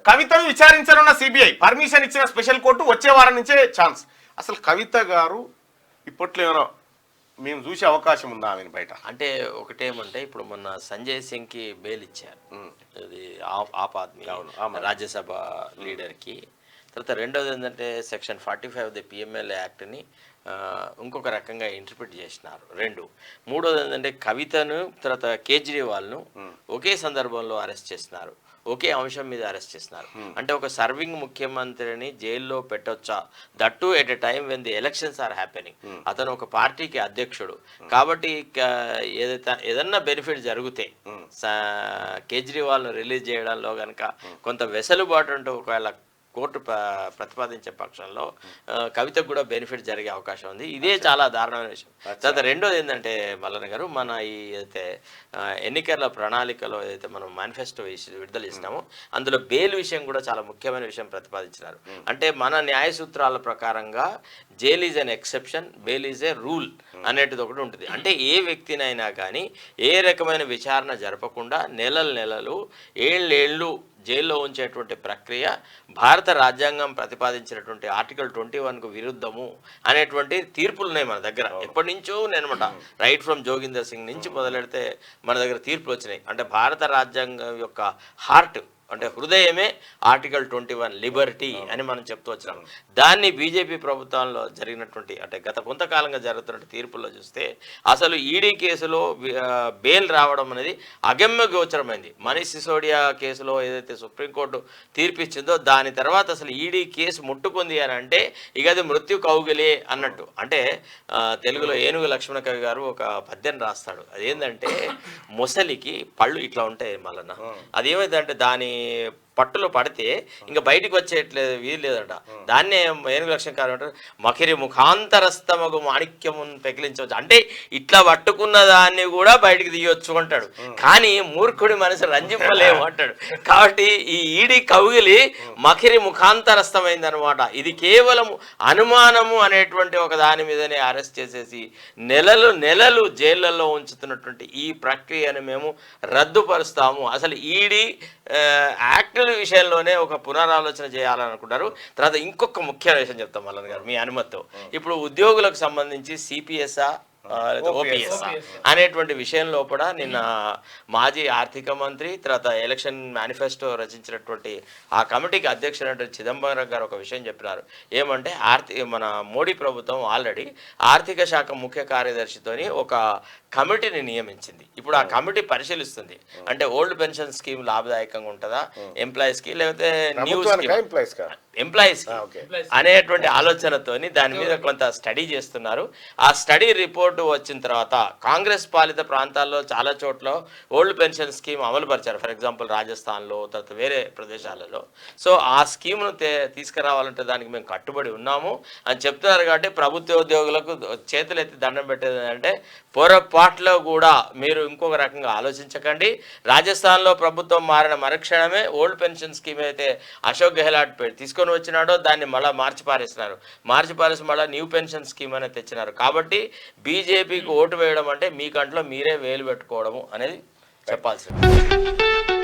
కవితను విచారించనున్న CBI permission ఇచ్చిన special court వచ్చే వారం నుంచే ఛాన్స్. అసలు కవిత గారు ఇప్పట్లో ఏమైనా మేము చూసే అవకాశం ఉందా ఆమెను బయట? అంటే ఒకటేమంటే ఇప్పుడు మొన్న సంజయ్ సింగ్కి బెయిల్ ఇచ్చారు, అది ఆప్ ఆద్మీ రాజ్యసభ లీడర్కి. తర్వాత రెండోది ఏంటంటే సెక్షన్ 45 ది పిఎంఎల్ యాక్ట్ని ఇంకొక రకంగా ఇంటర్ప్రిట్ చేసినారు. మూడోది ఏంటంటే కవితను తర్వాత కేజ్రీవాల్ను ఒకే సందర్భంలో అరెస్ట్ చేసినారు, ఒకే అంశం మీద అరెస్ట్ చేస్తున్నారు. అంటే ఒక సర్వింగ్ ముఖ్యమంత్రిని జైల్లో పెట్టొచ్చా, that at a time when the elections are happening. అతను ఒక పార్టీకి అధ్యక్షుడు కాబట్టి ఏదన్నా బెనిఫిట్ జరిగితే కేజ్రీవాల్ను రిలీజ్ చేయడంలో కనుక కొంత వెసులుబాటు అంటూ ఒకవేళ కోర్టు ప్రతిపాదించే పక్షంలో కవితకు కూడా బెనిఫిట్ జరిగే అవకాశం ఉంది. ఇదే చాలా దారుణమైన విషయం. తర్వాత రెండోది ఏంటంటే మల్లన్న గారు, మన ఈ అయితే ఎన్నికల ప్రణాళికలో ఏదైతే మనం మేనిఫెస్టో విడుదల చేసినామో అందులో బెయిల్ విషయం కూడా చాలా ముఖ్యమైన విషయం ప్రతిపాదించినారు. అంటే మన న్యాయ సూత్రాల ప్రకారంగా jail is an exception, bail is a rule అనేటిది ఒకటి ఉంటుంది. అంటే ఏ వ్యక్తినైనా కానీ ఏ రకమైన విచారణ జరపకుండా నెలలు ఏళ్ళు జైల్లో ఉంచేటువంటి ప్రక్రియ భారత రాజ్యాంగం ప్రతిపాదించినటువంటి ఆర్టికల్ 21కు విరుద్ధము అనేటువంటి తీర్పులు ఉన్నాయి మన దగ్గర. ఎప్పటి నుంచో నేనమాట రైట్ ఫ్రమ్ జోగిందర్ సింగ్ నుంచి మొదలెడితే మన దగ్గర తీర్పులు వచ్చినాయి. అంటే భారత రాజ్యాంగం యొక్క హార్ట్ అంటే హృదయమే ఆర్టికల్ 21 లిబర్టీ అని మనం చెప్తూ వచ్చినాం. దాన్ని బీజేపీ ప్రభుత్వంలో జరిగినటువంటి అంటే గత కొంతకాలంగా జరుగుతున్న తీర్పుల్లో చూస్తే అసలు ఈడీ కేసులో బెయిల్ రావడం అనేది అగమ్య గోచరమైంది. మనీష్ సిసోడియా కేసులో ఏదైతే సుప్రీంకోర్టు తీర్పిచ్చిందో దాని తర్వాత అసలు ఈడీ కేసు ముట్టుకుంది అని అంటే ఇక అది మృత్యు కౌగిలే అన్నట్టు. అంటే తెలుగులో ఏనుగు లక్ష్మణ కవి గారు ఒక పద్యం రాస్తాడు. అదేంటంటే మొసలికి పళ్ళు ఇట్లా ఉంటాయి మళ్ళన్న, అదేమైందంటే దాని పట్టులో పడితే ఇంకా బయటికి వచ్చేట్లేదు, వీలు లేదట. దాన్నే ఏనుగు లక్ష్యం అంటారు, మకిరి ముఖాంతరస్తమగు మాణిక్యమును పెకిలించవచ్చు. అంటే ఇట్లా పట్టుకున్న దాన్ని కూడా బయటికి తీయొచ్చు అంటాడు, కానీ మూర్ఖుడి మనసు రంజింపలేము అంటాడు. కాబట్టి ఈ ఈడి కౌగిలి మకిరి ముఖాంతరస్తమైంది అనమాట. ఇది కేవలం అనుమానము అనేటువంటి ఒక దాని మీదనే అరెస్ట్ చేసేసి నెలలు జైళ్లలో ఉంచుతున్నటువంటి ఈ ప్రక్రియను మేము రద్దుపరుస్తాము. అసలు ఈడీ యాక్ట్ విషయంలోనే ఒక పునరాలోచన చేయాలనుకుంటారు. తర్వాత ఇంకొక ముఖ్యమైన విషయం చెప్తాం మల్లన్న గారు మీ అనుమతితో. ఇప్పుడు ఉద్యోగులకు సంబంధించి సిపిఎస్ఆ ఓపీఎస్ అనేటువంటి విషయంలో కూడా నిన్న మాజీ ఆర్థిక మంత్రి తర్వాత ఎలక్షన్ మేనిఫెస్టో రచించినటువంటి ఆ కమిటీకి అధ్యక్షుడైనటువంటి చిదంబరం గారు ఒక విషయం చెప్పినారు. ఏమంటే మన మోడీ ప్రభుత్వం ఆల్రెడీ ఆర్థిక శాఖ ముఖ్య కార్యదర్శితోని ఒక కమిటీని నియమించింది. ఇప్పుడు ఆ కమిటీ పరిశీలిస్తుంది అంటే ఓల్డ్ పెన్షన్ స్కీమ్ లాభదాయకంగా ఉంటుందా ఎంప్లాయీస్కి లేకపోతే న్యూ ఎంప్లాయీస్కి అనేటువంటి ఆలోచనతోని దాని మీద కొంత స్టడీ చేస్తున్నారు. ఆ స్టడీ రిపోర్ట్ వచ్చిన తర్వాత కాంగ్రెస్ పాలిత ప్రాంతాల్లో చాలా చోట్ల ఓల్డ్ పెన్షన్ స్కీమ్ అమలు పరిచారు. ఫర్ ఎగ్జాంపుల్ రాజస్థాన్లో తర్వాత వేరే ప్రదేశాలలో. సో ఆ స్కీమ్ను తీసుకురావాలంటే దానికి మేము కట్టుబడి ఉన్నాము అని చెప్తున్నారు. కాబట్టి ప్రభుత్వ ఉద్యోగులకు చేతులెత్తి దండం పెట్టేది అంటే పొరపాట్లో కూడా మీరు ఇంకొక రకంగా ఆలోచించకండి. రాజస్థాన్లో ప్రభుత్వం మారిన మరుక్షణమే ఓల్డ్ పెన్షన్ స్కీమ్ అయితే అశోక్ గెహ్లాట్ తీసుకొని వచ్చినాడో దాన్ని మళ్ళీ మార్చి పారేసి మళ్ళీ న్యూ పెన్షన్ స్కీమ్ అనేది తెచ్చినారు. కాబట్టి బీజేపీకి ఓటు వేయడం అంటే మీ కంట్లో మీరే వేలు పెట్టుకోవడము అనేది చెప్పాల్సింది.